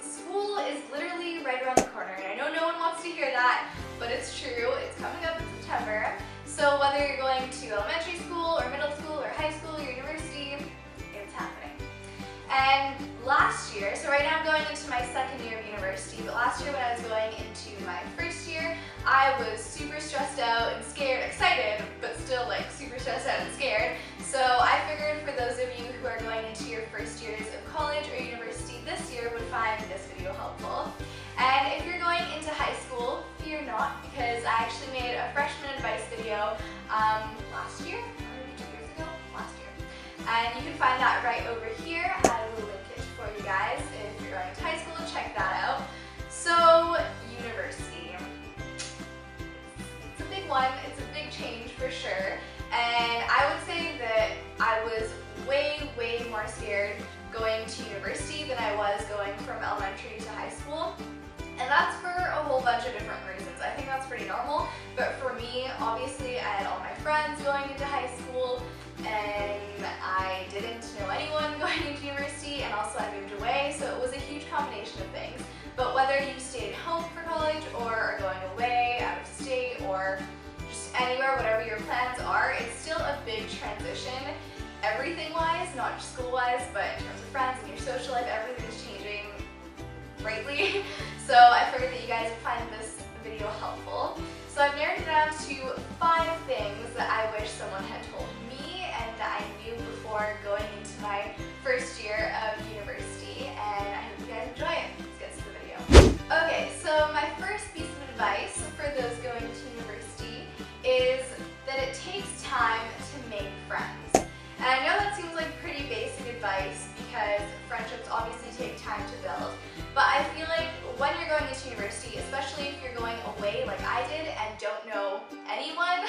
school is literally right around the corner, and I know no one wants to hear that, but it's true. It's coming up in September. So whether you're going to elementary school or middle school or high school or university, it's happening. And last year, so right now I'm going into my second year of university, but last year when I was going into my first year, I was super stressed out and scared, excited, but still like super stressed out and scared. So I figured for those of you who are going into your first years of college or university this year would find this video helpful. And if you're going into high school, fear not, because I actually made a freshman advice video last year, or maybe 2 years ago, last year. And you can find that right over here. I will link it for you guys if you're going to high school, check that out. So, university. It's a big one, it's a big change for sure. And I would say that I was way more scared going to university than I was going from elementary to high school. And that's for a whole bunch of different reasons. I think that's pretty normal, but for me, obviously, I had all my friends going into high school, and I didn't know anyone going into university, and also I moved away, so it was a huge combination of things. But whether you stayed home for college, or are going away, out of state, or just anywhere, whatever your plans are, it's still a big transition, everything-wise, not just school-wise, but in terms of friends and your social life, everything's changing greatly. So I figured that you guys would find this video helpful. So I've narrowed it down to 5 things that I wish someone had told me and that I knew before going into my first year of university, and I hope you guys enjoy it. Let's get to the video. Okay, so my first piece of advice for those going to university is that it takes time to make friends. And I know that seems like pretty basic advice because friendships obviously take time to build, but I feel like when you're going into university, especially if you're going away like I did and don't know anyone,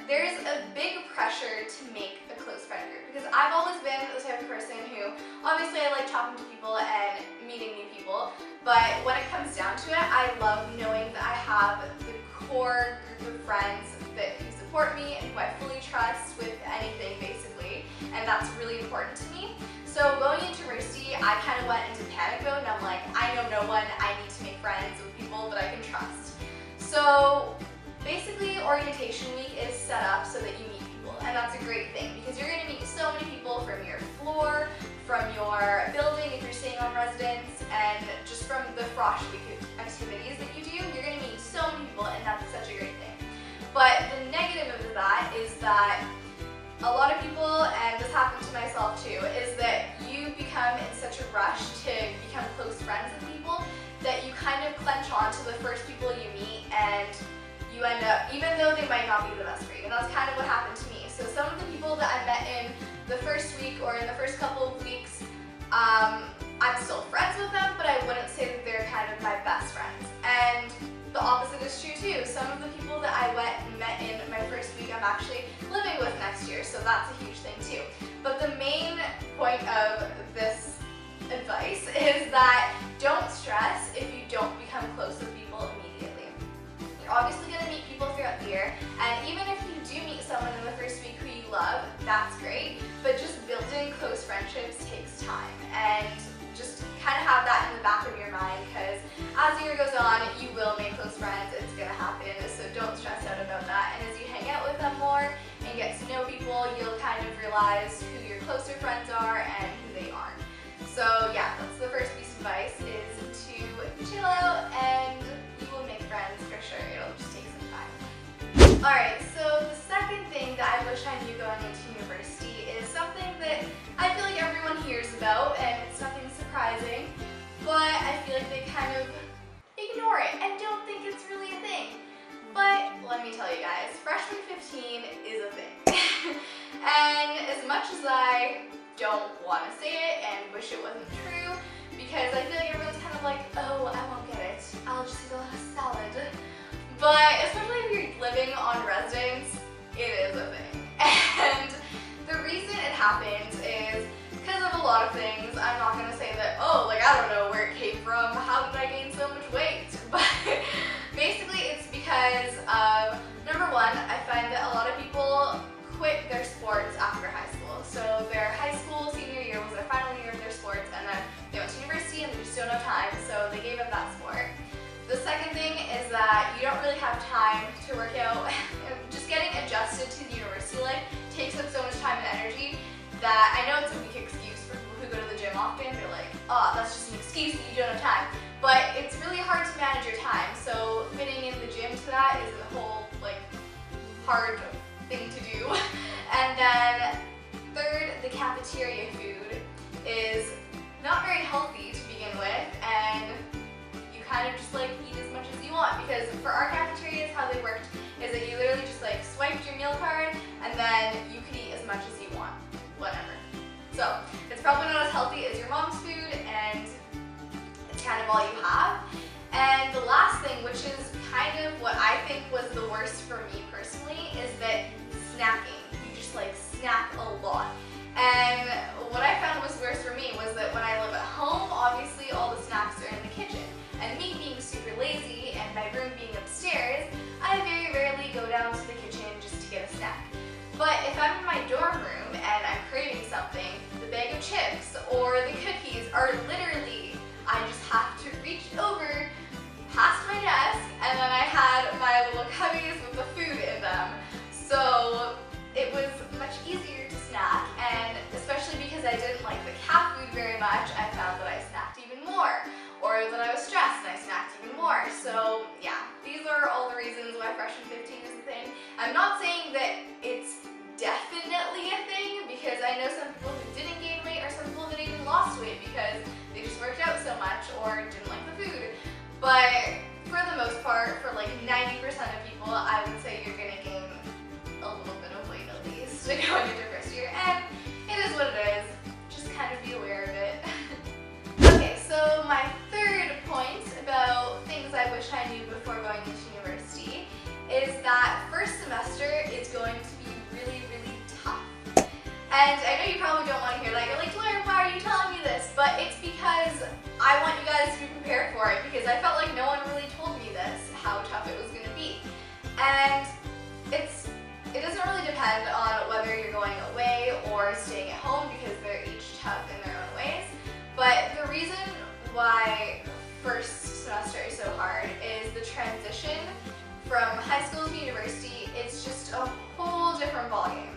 there's a big pressure to make a close friend group, because I've always been the type of person who, obviously I like talking to people and meeting new people, but when it comes down to it, I love knowing that I have the core group of friends that who support me and who I fully trust with anything basically, and that's really important to me. So going into university, I kind of went into panic mode, and I'm like, I know no one, I need to make friends with people that I can trust. So basically orientation week is set up so that you meet people, and that's a great thing because you're going to meet so many people from your floor, from your building if you're staying on residence, and just from the frosh week activities that you do, you're going to meet so many people, and that's such a great thing. But the negative of that is that a lot of people, and this happened to myself too, is that you become in such a rush to become close friends with people that you kind of clench on to the first people you meet, and you end up, even though they might not be the best for you, and that's kind of what happened to me. So some of the people that I met in the first week or in the first couple of weeks, I'm still friends with them, but I wouldn't say that they're kind of my best friends. And the opposite is true too. Some of the people that I went and met in my first week I'm actually living with next year, so that's a huge thing too. But the main point of this advice is that don't stress if you don't become close with people immediately. You're obviously going to meet people throughout the year, and even if you do meet someone in the first week who you love, that's great, but just building close friendships takes time, and just kind of have that in the back of your mind, because as the year goes on, you will make close friends, it's going to happen, so don't stress out about that. And as you hang out with them more and get to know people, you'll kind of realize who your closer friends are and who they aren't. So yeah, that's the first piece of advice, is to chill out and you will make friends for sure. It'll just take some time. Alright, so the second thing that I wish I knew going into university is something that I feel like everyone hears about, and it's nothing surprising, but I feel like they kind of ignore it and don't think it's really a thing. But let me tell you guys, freshman 15 is a thing. And as much as I don't want to say it and wish it wasn't true, because I feel like everyone's kind of like, oh, I won't get it, I'll just eat a lot of salad. But especially if you're living on residence, it is a thing. And the reason it happens is because of a lot of things. I'm not going to say that, oh, like I don't know where it came from, how did I gain so much weight? But basically it's because of, number one, I find that a lot of people quit their sports after high school. So their high school senior year was their final year of their sports, and then they went to university and don't have time, so they gave up that sport. The second thing is that you don't really have time to work out. Just getting adjusted to the university life takes up so much time and energy that I know it's a weak excuse for people who go to the gym often. They're like, oh, that's just an excuse that you don't have time. But it's really hard to manage your time, so fitting in the gym to that is a whole hard thing to do. And then third, the cafeteria food is not very healthy to begin with, and you kind of just eat as much as you want, because for our cafeterias, how they worked is that you literally just swiped your meal card and then you could eat as much as you want, whatever. So it's probably not as healthy as your mom's food, and it's kind of all you have. And the last thing, which is kind of what I think was the worst for me personally, is that snacking. You just snack a lot. And what I found was worse for me was that when I live at home, obviously all the snacks are in the kitchen. And me being super lazy and my room being upstairs, I very rarely go down to the kitchen just to get a snack. But if I'm in my dorm room and I'm craving something, the bag of chips or the cookies are literally, I just have to reach over past my desk, and then I had my little cubbies with the food in them. So it was much easier to snack, and especially because I didn't like the cat food very much, I found that I snacked even more. Or that I was stressed and I snacked even more. So yeah, these are all the reasons why freshman 15 is a thing. I'm not saying that it's definitely a thing, because I know some people who didn't gain weight, or some people that even lost weight because they just worked out so much or didn't like the food. But for the most part, for 90% of people, I would say you're gonna gain a little bit of weight at least going into first year, and it is what it is. Just kind of be aware of it. Okay, so my third point about things I wish I knew before going into university is that first semester is going to be really, really tough. And I know you probably don't want to hear that. You're like, Delaram, why are you telling me this? But it's because I want you guys to be prepared for it, because I felt like no one really told me this, how tough it was going to be. And it doesn't really depend on whether you're going away or staying at home, because they're each tough in their own ways. But the reason why first semester is so hard is the transition from high school to university. It's just a whole different ballgame.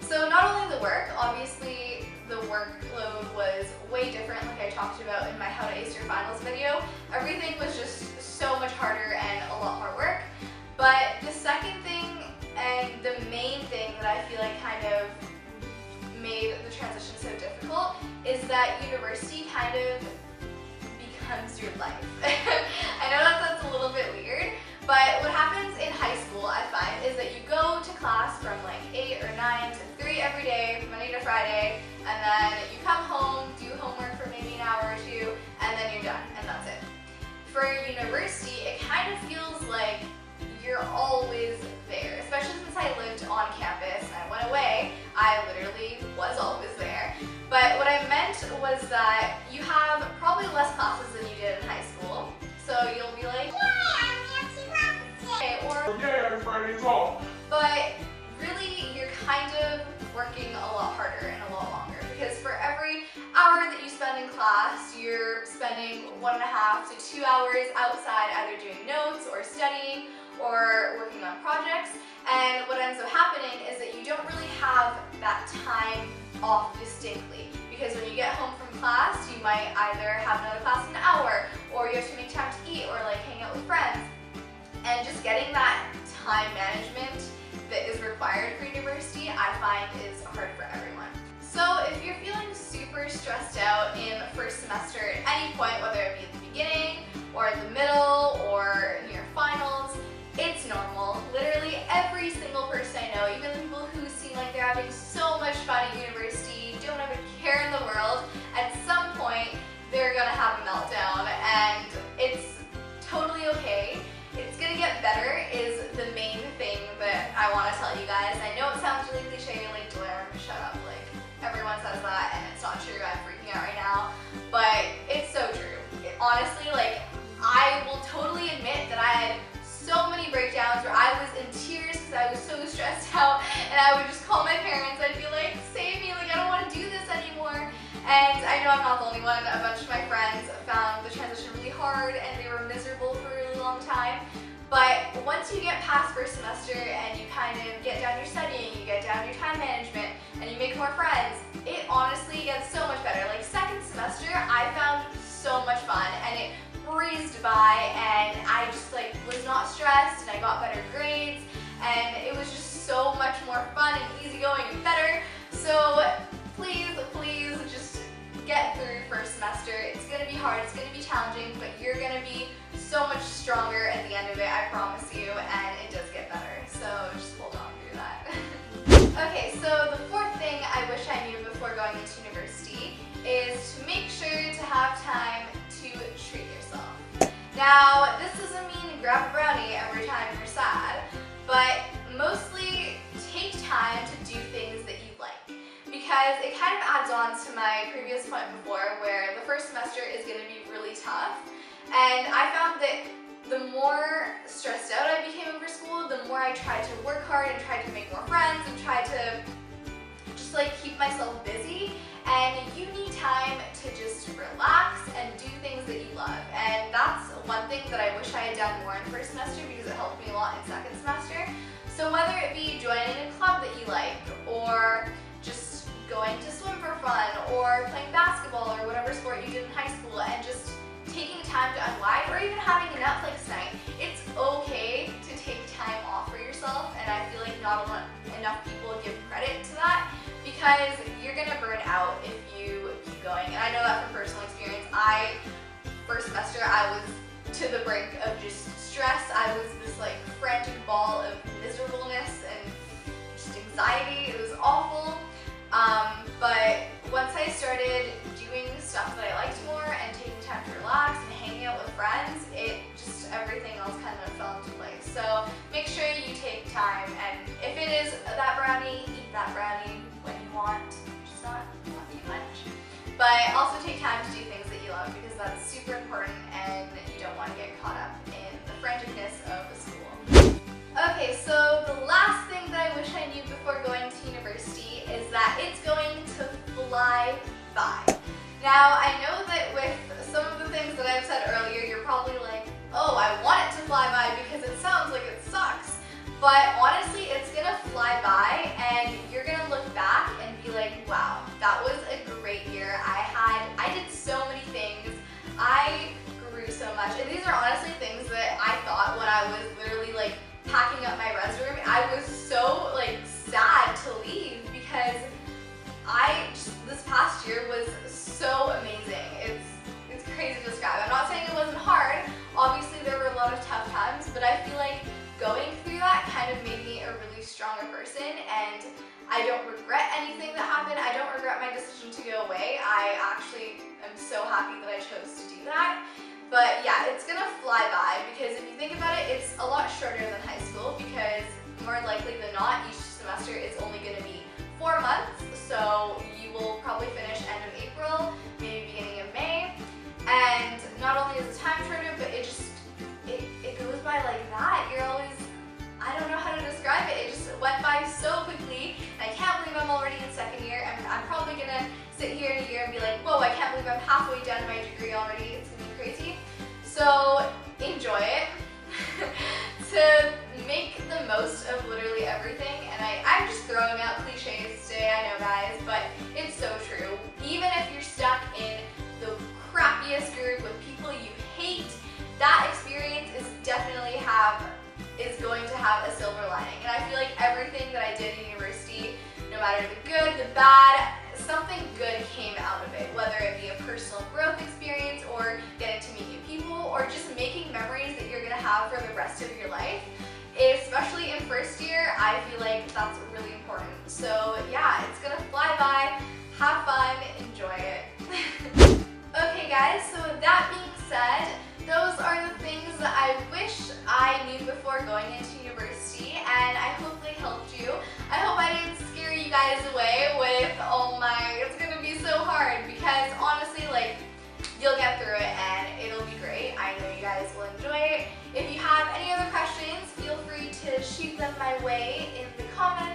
So not only the work, obviously the workload was way different, like I talked about in my How to Ace Your Finals video. Everything was just so much harder and a lot more work. But the second thing, and the main thing that I feel like kind of made the transition so difficult, is that university kind of becomes your life. I know that sounds a little bit weird, but what happens in high school, I find, is that you go to class from 8 or 9 to 3 every day, Monday to Friday, and then you come home, do homework for maybe an hour or two, and then you're done, and that's it. For university, it kind of feels like you're always there, especially since I lived on campus and I went away. I literally was always there. But what I meant was that you have probably less classes than you did in high school. So you'll be like, yay, I only have 2 classes today, or yay, Friday's off. But really, you're kind of working a lot harder and a lot longer, because for every hour that you spend in class, you're spending 1.5 to 2 hours outside, either doing notes or studying or working on projects. And what ends up happening is that you don't really have that time off distinctly, because when you get home from class, you might either have another class in an hour, or you have to make time to eat, or hang out with friends. And just getting that time management that is required for university, I find is hard for everyone. So if you're feeling super stressed out in first semester at any point, whether it be at the beginning or in the middle or near finals, it's normal. Literally every single person I know, even the people who seem like they're having so much fun at university, don't have a care in the world, at some point they're gonna have a meltdown, and it's totally okay. It's gonna get better is the main thing that I want to tell you guys. I know it sounds really cliche, like, Delaram, shut up, everyone says that and it's not true. I'm freaking out right now, but it's so true. Honestly, I will totally admit that I had so many breakdowns where I was in tears because I was so stressed out, and I would just call my parents. I'd be like, save me, I don't want to do this anymore. And I know I'm not the only one. A bunch of my friends found the long time. But once you get past first semester and you kind of get down your studying, you get down your time management, and you make more friends, it honestly gets so much better. Like second semester, I found so much fun and it breezed by, and I just like was not stressed and I got better grades, and it was just so much more fun and easygoing and better. So please just get through first semester. It's gonna be hard, it's gonna be challenging, but you're gonna be so much stronger at the end of it, I promise you, and it does get better. So just hold on through that. Okay, so the fourth thing I wish I knew before going into university is to make sure to have time to treat yourself. Now, this doesn't mean grab a brownie every time you're sad, but mostly take time to do things that you like. Because it kind of adds on to my previous point before, where the first semester is going to be really tough. And I found that the more stressed out I became over school, the more I tried to work hard and tried to make more friends and tried to just like keep myself busy. And you need time to just relax and do things that you love. And that's one thing that I wish I had done more in first semester because it helped me a lot in second semester. So whether it be joining a club that you like, or just going to swim for fun, or playing basketball, or whatever sport you did in high school, and just taking time to unwind, or even having a Netflix night. It's okay to take time off for yourself, and I feel like not enough people give credit to that, because you're gonna burn out if you keep going. And I know that from personal experience. First semester, I was to the brink of just stress. I was this like frantic ball of miserableness and just anxiety. It was awful. But once I started doing stuff that I liked more and taking time to relax and hanging out with friends, everything else kind of fell into place. So make sure you take time, and if it is that brownie, eat that brownie when you want, just not too much. But also take time to do things that you love, because that's super important and you don't want to get caught up in the franticness of the school. Okay, so the last thing that I wish I knew before going to university is that it's going to fly by. Now, I know that with some of the things that I've said earlier, you're probably like, oh, I want it to fly by because it sounds like it sucks. But honestly, it's gonna fly by and you're gonna look back and be like, wow, that was a great year. I did so many things. I grew so much. And these are honestly things that I thought when I was literally like packing up my resume. I was so like sad to leave because this past year was so amazing. It's crazy to describe. I'm not saying it wasn't hard. Obviously there were a lot of tough times, but I feel like going through that kind of made me a really stronger person, and I don't regret anything that happened. I don't regret my decision to go away. I actually am so happy that I chose to do that. But yeah, it's gonna fly by, because if you think about it, it's a lot shorter than high school, because more likely than not, each semester is only gonna be 4 months, so you will probably finish end of April, maybe beginning of May. And not only is the time shorter, but it goes by like that. You're always, I don't know how to describe it. It just went by so quickly. And I can't believe I'm already in second year, and I'm probably gonna sit here in a year and be like, whoa, I can't believe I'm halfway done my degree already. It's gonna be crazy. So enjoy it. To make the most of literally everything. And I'm just throwing out cliches today, I know guys, but it's so true. Even if you're stuck in the crappiest group with people you hate, that experience is going to have a silver lining. And I feel like everything that I did in university, no matter the good, the bad, something good came out of it, whether it be a personal growth experience or getting to meet new people or just making memories that you're going to have for the rest of your life. Especially in first year, I feel like that's really important. So yeah, it's going to fly by, have fun, enjoy it. Okay guys, so with that being said, those are the things that I wish I knew before going into university, and I hope they helped you. I hope I didn't scare you guys away with, oh my, it's gonna be so hard, because honestly, like, you'll get through it and it'll be great. I know you guys will enjoy it. If you have any other questions, feel free to shoot them my way in the comments.